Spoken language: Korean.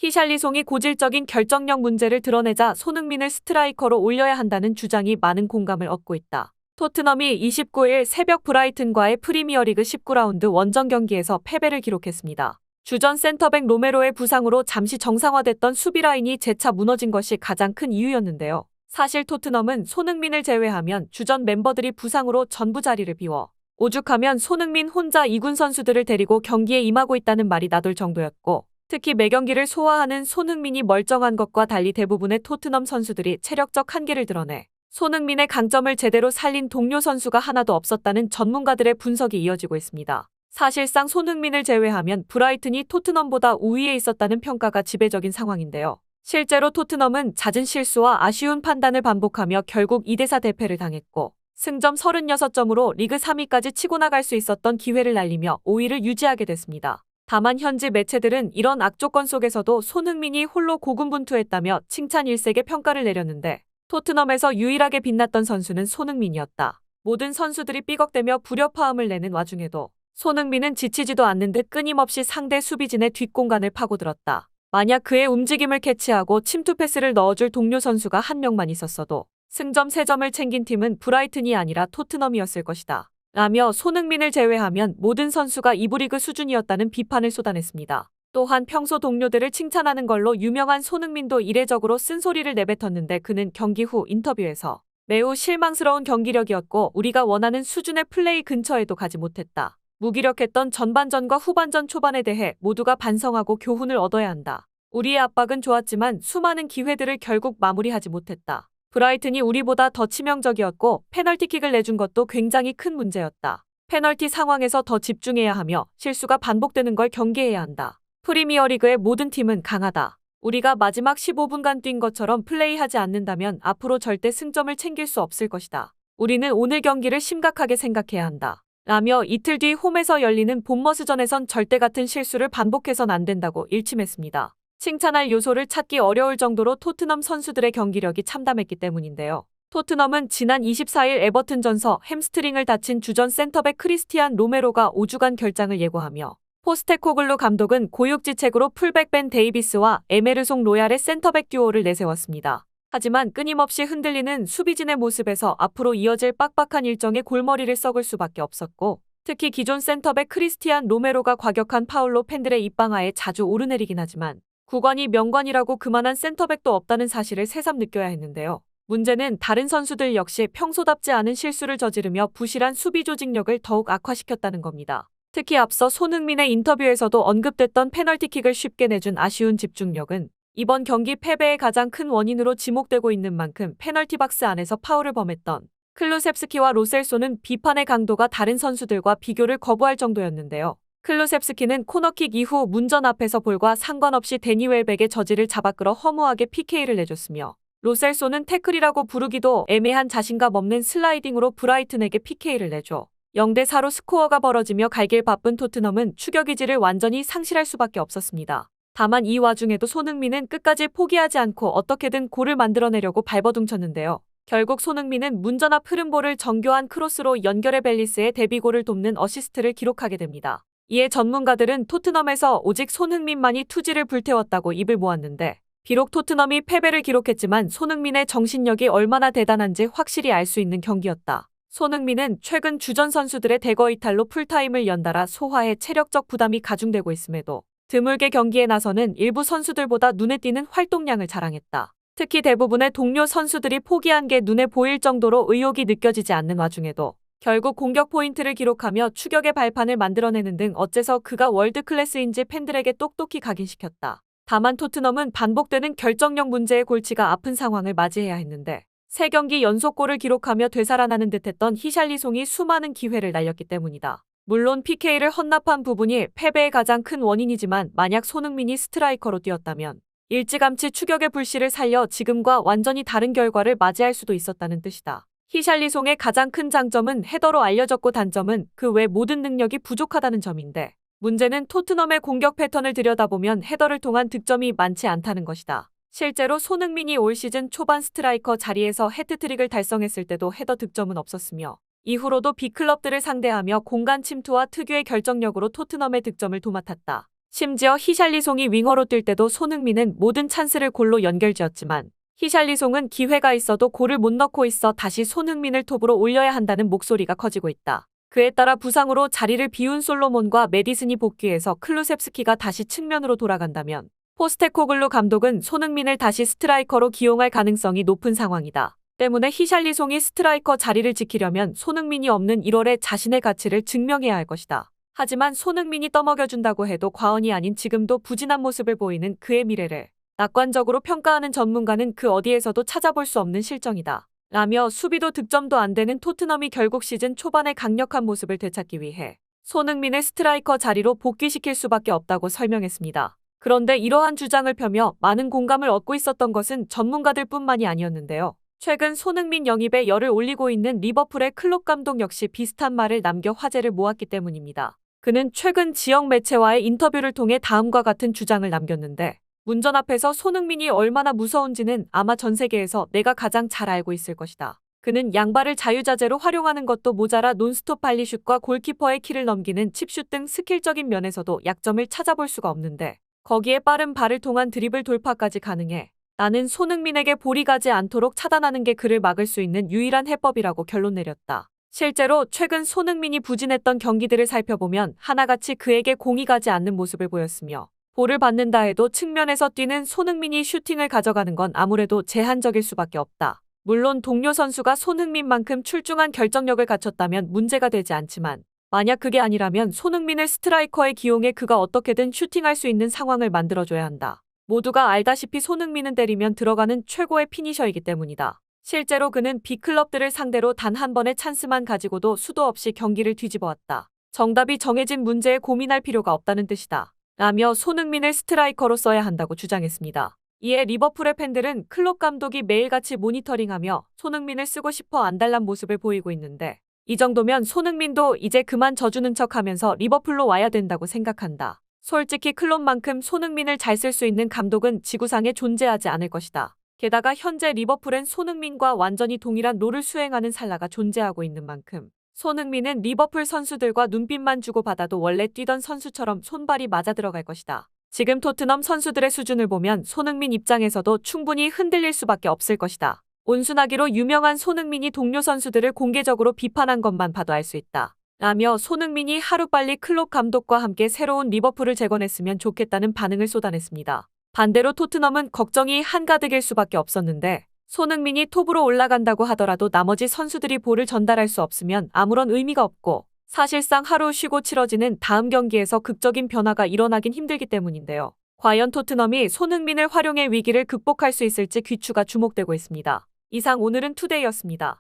히샬리송이 고질적인 결정력 문제를 드러내자 손흥민을 스트라이커로 올려야 한다는 주장이 많은 공감을 얻고 있다. 토트넘이 29일 새벽 브라이튼과의 프리미어리그 19라운드 원정 경기에서 패배를 기록했습니다. 주전 센터백 로메로의 부상으로 잠시 정상화됐던 수비 라인이 재차 무너진 것이 가장 큰 이유였는데요. 사실 토트넘은 손흥민을 제외하면 주전 멤버들이 부상으로 전부 자리를 비워 오죽하면 손흥민 혼자 2군 선수들을 데리고 경기에 임하고 있다는 말이 나돌 정도였고, 특히 매경기를 소화하는 손흥민이 멀쩡한 것과 달리 대부분의 토트넘 선수들이 체력적 한계를 드러내 손흥민의 강점을 제대로 살린 동료 선수가 하나도 없었다는 전문가들의 분석이 이어지고 있습니다. 사실상 손흥민을 제외하면 브라이튼이 토트넘보다 우위에 있었다는 평가가 지배적인 상황인데요. 실제로 토트넘은 잦은 실수와 아쉬운 판단을 반복하며 결국 2대4 대패를 당했고, 승점 36점으로 리그 3위까지 치고 나갈 수 있었던 기회를 날리며 5위를 유지하게 됐습니다. 다만 현지 매체들은 이런 악조건 속에서도 손흥민이 홀로 고군분투했다며 칭찬 일색의 평가를 내렸는데, 토트넘에서 유일하게 빛났던 선수는 손흥민이었다. 모든 선수들이 삐걱대며 불협화음을 내는 와중에도 손흥민은 지치지도 않는 듯 끊임없이 상대 수비진의 뒷공간을 파고들었다. 만약 그의 움직임을 캐치하고 침투 패스를 넣어줄 동료 선수가 한 명만 있었어도 승점 3점을 챙긴 팀은 브라이튼이 아니라 토트넘이었을 것이다. 라며 손흥민을 제외하면 모든 선수가 2부 리그 수준이었다는 비판을 쏟아냈습니다. 또한 평소 동료들을 칭찬하는 걸로 유명한 손흥민도 이례적으로 쓴소리를 내뱉었는데, 그는 경기 후 인터뷰에서 매우 실망스러운 경기력이었고 우리가 원하는 수준의 플레이 근처에도 가지 못했다. 무기력했던 전반전과 후반전 초반에 대해 모두가 반성하고 교훈을 얻어야 한다. 우리의 압박은 좋았지만 수많은 기회들을 결국 마무리하지 못했다. 브라이튼이 우리보다 더 치명적이었고 페널티킥을 내준 것도 굉장히 큰 문제였다. 페널티 상황에서 더 집중해야 하며 실수가 반복되는 걸 경계해야 한다. 프리미어리그의 모든 팀은 강하다. 우리가 마지막 15분간 뛴 것처럼 플레이하지 않는다면 앞으로 절대 승점을 챙길 수 없을 것이다. 우리는 오늘 경기를 심각하게 생각해야 한다. 라며 이틀 뒤 홈에서 열리는 본머스전에선 절대 같은 실수를 반복해선 안 된다고 일침했습니다. 칭찬할 요소를 찾기 어려울 정도로 토트넘 선수들의 경기력이 참담했기 때문인데요. 토트넘은 지난 24일 에버튼전서 햄스트링을 다친 주전 센터백 크리스티안 로메로가 5주간 결장을 예고하며, 포스테코글루 감독은 고육지책으로 풀백 벤 데이비스와 에메르송 로얄의 센터백 듀오를 내세웠습니다. 하지만 끊임없이 흔들리는 수비진의 모습에서 앞으로 이어질 빡빡한 일정에 골머리를 썩을 수밖에 없었고, 특히 기존 센터백 크리스티안 로메로가 과격한 파울로 팬들의 입방아에 자주 오르내리긴 하지만 구관이 명관이라고 그만한 센터백도 없다는 사실을 새삼 느껴야 했는데요. 문제는 다른 선수들 역시 평소답지 않은 실수를 저지르며 부실한 수비 조직력을 더욱 악화시켰다는 겁니다. 특히 앞서 손흥민의 인터뷰에서도 언급됐던 페널티킥을 쉽게 내준 아쉬운 집중력은 이번 경기 패배의 가장 큰 원인으로 지목되고 있는 만큼 페널티 박스 안에서 파울을 범했던 클루셉스키와 로셀소는 비판의 강도가 다른 선수들과 비교를 거부할 정도였는데요. 클루셉스키는 코너킥 이후 문전 앞에서 볼과 상관없이 데니 웰백의 저지를 잡아끌어 허무하게 PK를 내줬으며, 로셀소는 태클이라고 부르기도 애매한 자신감 없는 슬라이딩으로 브라이튼에게 PK를 내줘 0대4로 스코어가 벌어지며 갈길 바쁜 토트넘은 추격의지를 완전히 상실할 수밖에 없었습니다. 다만 이 와중에도 손흥민은 끝까지 포기하지 않고 어떻게든 골을 만들어내려고 발버둥쳤는데요. 결국 손흥민은 문전 앞 흐름볼을 정교한 크로스로 연결해 벨리스의 데뷔골을 돕는 어시스트를 기록하게 됩니다. 이에 전문가들은 토트넘에서 오직 손흥민만이 투지를 불태웠다고 입을 모았는데, 비록 토트넘이 패배를 기록했지만 손흥민의 정신력이 얼마나 대단한지 확실히 알 수 있는 경기였다. 손흥민은 최근 주전 선수들의 대거 이탈로 풀타임을 연달아 소화해 체력적 부담이 가중되고 있음에도 드물게 경기에 나서는 일부 선수들보다 눈에 띄는 활동량을 자랑했다. 특히 대부분의 동료 선수들이 포기한 게 눈에 보일 정도로 의욕이 느껴지지 않는 와중에도 결국 공격 포인트를 기록하며 추격의 발판을 만들어내는 등 어째서 그가 월드클래스인지 팬들에게 똑똑히 각인시켰다. 다만 토트넘은 반복되는 결정력 문제의 골치가 아픈 상황을 맞이해야 했는데, 3경기 연속골을 기록하며 되살아나는 듯했던 히샬리송이 수많은 기회를 날렸기 때문이다. 물론 PK를 헌납한 부분이 패배의 가장 큰 원인이지만, 만약 손흥민이 스트라이커로 뛰었다면 일찌감치 추격의 불씨를 살려 지금과 완전히 다른 결과를 맞이할 수도 있었다는 뜻이다. 히샬리송의 가장 큰 장점은 헤더로 알려졌고 단점은 그 외 모든 능력이 부족하다는 점인데, 문제는 토트넘의 공격 패턴을 들여다보면 헤더를 통한 득점이 많지 않다는 것이다. 실제로 손흥민이 올 시즌 초반 스트라이커 자리에서 해트트릭을 달성했을 때도 헤더 득점은 없었으며, 이후로도 빅클럽들을 상대하며 공간 침투와 특유의 결정력으로 토트넘의 득점을 도맡았다. 심지어 히샬리송이 윙어로 뛸 때도 손흥민은 모든 찬스를 골로 연결지었지만 히샬리송은 기회가 있어도 골을 못 넣고 있어 다시 손흥민을 톱으로 올려야 한다는 목소리가 커지고 있다. 그에 따라 부상으로 자리를 비운 솔로몬과 메디슨이 복귀해서 클루셉스키가 다시 측면으로 돌아간다면 포스테코글루 감독은 손흥민을 다시 스트라이커로 기용할 가능성이 높은 상황이다. 때문에 히샬리송이 스트라이커 자리를 지키려면 손흥민이 없는 1월에 자신의 가치를 증명해야 할 것이다. 하지만 손흥민이 떠먹여준다고 해도 과언이 아닌 지금도 부진한 모습을 보이는 그의 미래를 낙관적으로 평가하는 전문가는 그 어디에서도 찾아볼 수 없는 실정이다. 라며 수비도 득점도 안 되는 토트넘이 결국 시즌 초반의 강력한 모습을 되찾기 위해 손흥민을 스트라이커 자리로 복귀시킬 수밖에 없다고 설명했습니다. 그런데 이러한 주장을 펴며 많은 공감을 얻고 있었던 것은 전문가들 뿐만이 아니었는데요. 최근 손흥민 영입에 열을 올리고 있는 리버풀의 클롭 감독 역시 비슷한 말을 남겨 화제를 모았기 때문입니다. 그는 최근 지역 매체와의 인터뷰를 통해 다음과 같은 주장을 남겼는데 문전 앞에서 손흥민이 얼마나 무서운지는 아마 전 세계에서 내가 가장 잘 알고 있을 것이다. 그는 양발을 자유자재로 활용하는 것도 모자라 논스톱 발리슛과 골키퍼의 키를 넘기는 칩슛 등 스킬적인 면에서도 약점을 찾아볼 수가 없는데 거기에 빠른 발을 통한 드리블 돌파까지 가능해 나는 손흥민에게 볼이 가지 않도록 차단하는 게 그를 막을 수 있는 유일한 해법이라고 결론 내렸다. 실제로 최근 손흥민이 부진했던 경기들을 살펴보면 하나같이 그에게 공이 가지 않는 모습을 보였으며 볼을 받는다 해도 측면에서 뛰는 손흥민이 슈팅을 가져가는 건 아무래도 제한적일 수밖에 없다. 물론 동료 선수가 손흥민만큼 출중한 결정력을 갖췄다면 문제가 되지 않지만 만약 그게 아니라면 손흥민을 스트라이커에 기용해 그가 어떻게든 슈팅할 수 있는 상황을 만들어줘야 한다. 모두가 알다시피 손흥민은 때리면 들어가는 최고의 피니셔이기 때문이다. 실제로 그는 빅클럽들을 상대로 단 한 번의 찬스만 가지고도 수도 없이 경기를 뒤집어왔다. 정답이 정해진 문제에 고민할 필요가 없다는 뜻이다. 라며 손흥민을 스트라이커로 써야 한다고 주장했습니다. 이에 리버풀의 팬들은 클롭 감독이 매일같이 모니터링하며 손흥민을 쓰고 싶어 안달난 모습을 보이고 있는데 이 정도면 손흥민도 이제 그만 져주는 척하면서 리버풀로 와야 된다고 생각한다. 솔직히 클롭만큼 손흥민을 잘 쓸 수 있는 감독은 지구상에 존재하지 않을 것이다. 게다가 현재 리버풀엔 손흥민과 완전히 동일한 롤을 수행하는 살라가 존재하고 있는 만큼 손흥민은 리버풀 선수들과 눈빛만 주고받아도 원래 뛰던 선수처럼 손발이 맞아 들어갈 것이다. 지금 토트넘 선수들의 수준을 보면 손흥민 입장에서도 충분히 흔들릴 수밖에 없을 것이다. 온순하기로 유명한 손흥민이 동료 선수들을 공개적으로 비판한 것만 봐도 알 수 있다. 라며 손흥민이 하루빨리 클롭 감독과 함께 새로운 리버풀을 재건했으면 좋겠다는 반응을 쏟아냈습니다. 반대로 토트넘은 걱정이 한가득일 수밖에 없었는데 손흥민이 톱으로 올라간다고 하더라도 나머지 선수들이 볼을 전달할 수 없으면 아무런 의미가 없고 사실상 하루 쉬고 치러지는 다음 경기에서 극적인 변화가 일어나긴 힘들기 때문인데요. 과연 토트넘이 손흥민을 활용해 위기를 극복할 수 있을지 귀추가 주목되고 있습니다. 이상 오늘은 투데이였습니다.